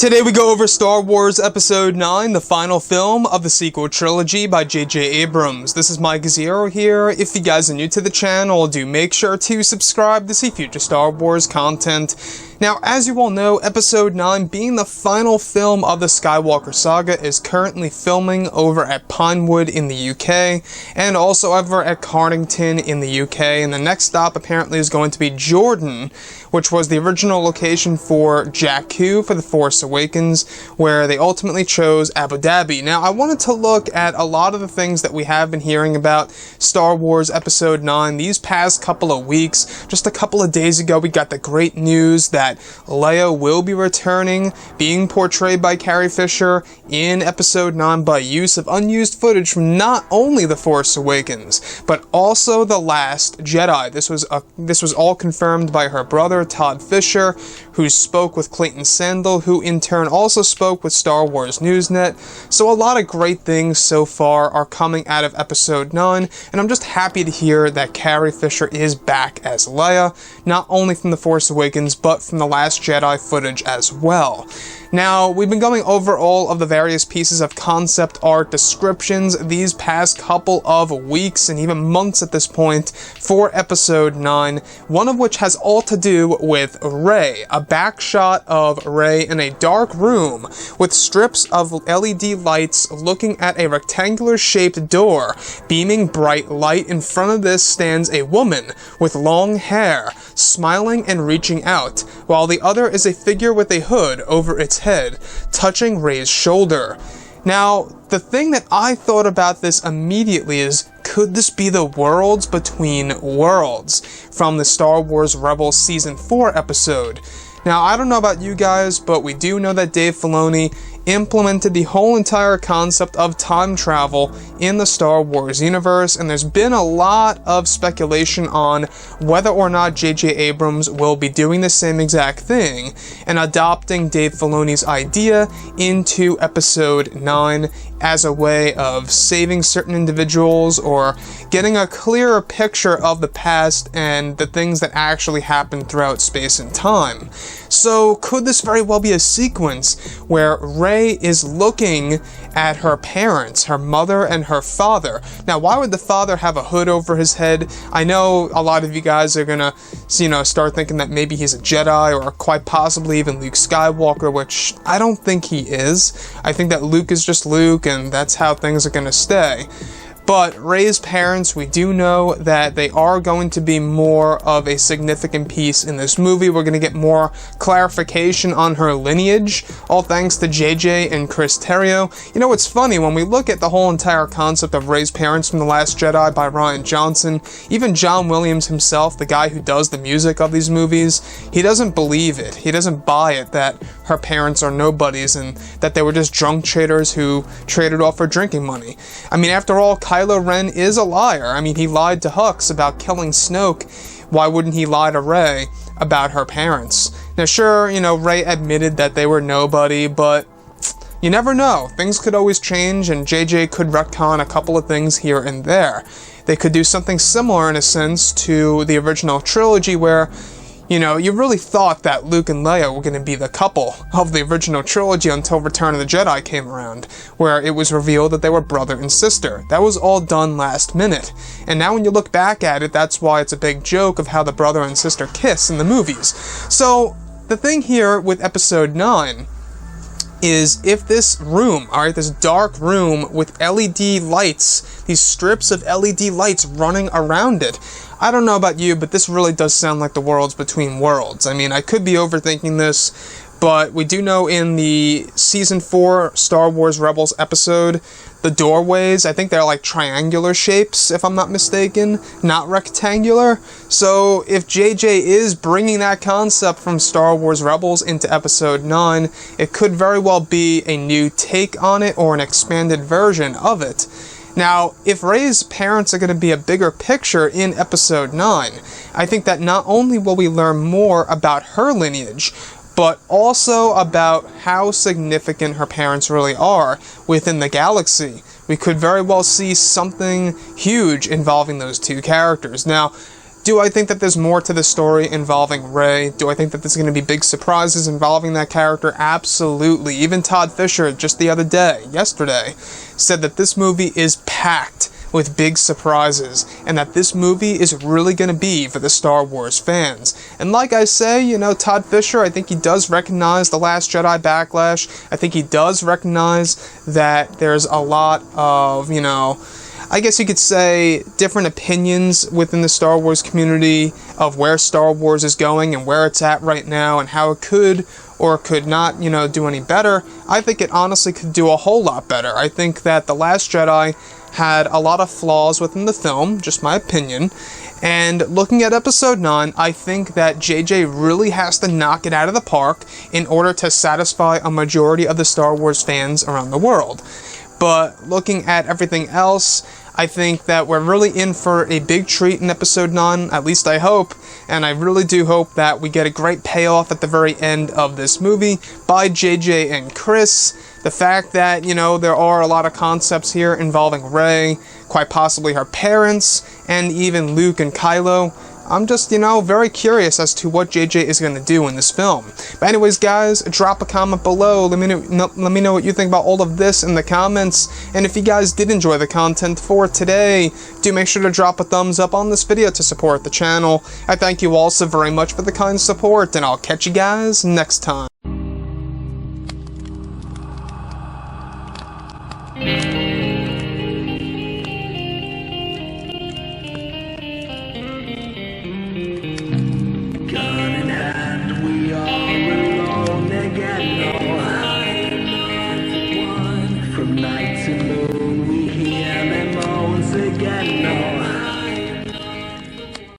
Today we go over Star Wars Episode 9, the final film of the sequel trilogy by JJ Abrams. This is Mike Zero here. If you guys are new to the channel, do make sure to subscribe to see future Star Wars content. Now, as you all know, Episode 9, being the final film of the Skywalker saga, is currently filming over at Pinewood in the UK, and also over at Cardington in the UK, and the next stop apparently is going to be Jordan, which was the original location for Jakku for The Force Awakens, where they ultimately chose Abu Dhabi. Now, I wanted to look at a lot of the things that we have been hearing about Star Wars Episode 9 these past couple of weeks. Just a couple of days ago, we got the great news that Leia will be returning, being portrayed by Carrie Fisher in Episode 9 by use of unused footage from not only The Force Awakens, but also The Last Jedi. This was all confirmed by her brother, Todd Fisher, who spoke with Clayton Sandel, who in turn also spoke with Star Wars Newsnet. So a lot of great things so far are coming out of Episode 9, and I'm just happy to hear that Carrie Fisher is back as Leia, not only from The Force Awakens, but from The Last Jedi footage as well. Now, we've been going over all of the various pieces of concept art descriptions these past couple of weeks and even months at this point for Episode 9, one of which has all to do with Rey, a back shot of Rey in a dark room with strips of LED lights looking at a rectangular-shaped door. Beaming bright light in front of this stands a woman with long hair, smiling and reaching out, while the other is a figure with a hood over its head, touching Rey's shoulder. Now, the thing that I thought about this immediately is, could this be the Worlds Between Worlds from the Star Wars Rebels Season 4 episode? Now, I don't know about you guys, but we do know that Dave Filoni implemented the whole entire concept of time travel in the Star Wars universe, and there's been a lot of speculation on whether or not JJ Abrams will be doing the same exact thing and adopting Dave Filoni's idea into Episode 9 as a way of saving certain individuals or getting a clearer picture of the past and the things that actually happened throughout space and time. So could this very well be a sequence where Rey is looking at her parents, her mother and her father? Now, why would the father have a hood over his head? I know a lot of you guys are gonna, start thinking that maybe he's a Jedi or quite possibly even Luke Skywalker, which I don't think he is. I think that Luke is just Luke, and that's how things are gonna stay. But Reys Parents, we do know that they are going to be more of a significant piece in this movie. We're going to get more clarification on her lineage, all thanks to JJ and Chris Terrio. You know, it's funny, when we look at the whole entire concept of Reys Parents from The Last Jedi by Rian Johnson, even John Williams himself, the guy who does the music of these movies, he doesn't believe it. He doesn't buy it that her parents are nobodies and that they were just drunk traders who traded off for drinking money. I mean, after all, Kylo Ren is a liar. I mean, he lied to Hux about killing Snoke. Why wouldn't he lie to Rey about her parents? Now, sure, Rey admitted that they were nobody, but you never know. Things could always change, and JJ could retcon a couple of things here and there. They could do something similar, in a sense, to the original trilogy where you really thought that Luke and Leia were going to be the couple of the original trilogy until Return of the Jedi came around, where it was revealed that they were brother and sister. That was all done last minute. And now when you look back at it, that's why it's a big joke of how the brother and sister kiss in the movies. So, the thing here with Episode 9 is if this room, this dark room with LED lights, these strips of LED lights running around it, I don't know about you, but this really does sound like the Worlds Between Worlds. I mean, I could be overthinking this, but we do know in the Season 4 Star Wars Rebels episode, the doorways, I think they're like triangular shapes, if I'm not mistaken, not rectangular. So if JJ is bringing that concept from Star Wars Rebels into Episode 9, it could very well be a new take on it or an expanded version of it. Now, if Rey's parents are going to be a bigger picture in Episode 9, I think that not only will we learn more about her lineage, but also about how significant her parents really are within the galaxy. We could very well see something huge involving those two characters. Now, Do I think that there's more to the story involving Rey? Do I think that there's going to be big surprises involving that character? Absolutely. Even Todd Fisher, just the other day, yesterday, said that this movie is packed with big surprises, and that this movie is really going to be for the Star Wars fans. And like I say, you know, Todd Fisher, I think he does recognize The Last Jedi backlash. I think he does recognize that there's a lot of, you know, I guess you could say different opinions within the Star Wars community of where Star Wars is going and where it's at right now and how it could or could not, you know, do any better. I think it honestly could do a whole lot better. I think that The Last Jedi had a lot of flaws within the film, just my opinion. And looking at Episode 9, I think that JJ really has to knock it out of the park in order to satisfy a majority of the Star Wars fans around the world. But looking at everything else, I think that we're really in for a big treat in Episode 9, at least I hope, and I really do hope that we get a great payoff at the very end of this movie by JJ and Chris. The fact that, you know, there are a lot of concepts here involving Rey, quite possibly her parents, and even Luke and Kylo. I'm just, you know, very curious as to what JJ is going to do in this film. But anyways, guys, drop a comment below. Let me know what you think about all of this in the comments. And if you guys did enjoy the content for today, do make sure to drop a thumbs up on this video to support the channel. I thank you all so very much for the kind support, and I'll catch you guys next time. From night to moon, we hear them moans again. No.